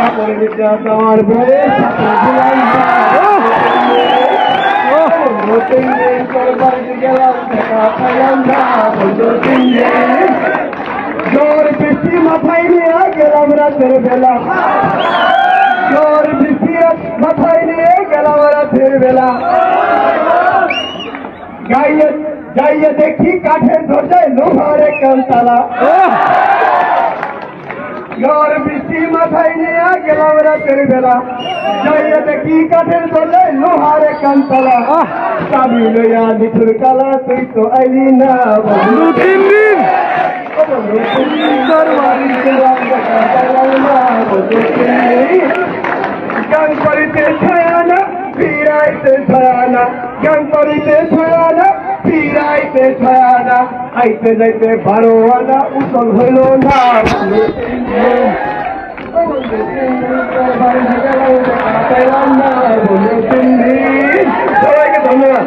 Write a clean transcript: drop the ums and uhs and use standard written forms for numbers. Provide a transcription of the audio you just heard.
আমার বলে গেলাম দেখা পাইলাম না ঝড় বৃষ্টি মাথায় নিয়ে গেলাম রাতের বেলা ঝড় বৃষ্টি মাথায় নিয়ে গেলাম রাতের বেলা যাইয়ে দেখি কাঠের দরজায় লোহার কান্তালা ঝড় বৃষ্টি মাথায় নিয়ে গেলাম রাতের বেলা যাইয়ে দেখি কাঠের দরজায় লোহার কান্তালা চাবি লইয়া নিঠুর কালা তুই তো আইলি না বন্ধু তিন দিন গান করিতে ছয়ানা ফিরাইতে ছয়ানা গান করিতে ছয়ানা ফিরাইতে ছয়ানা আইতে যাইতে 12 আনা উতল হইল না সবাইকে ধন্যবাদ।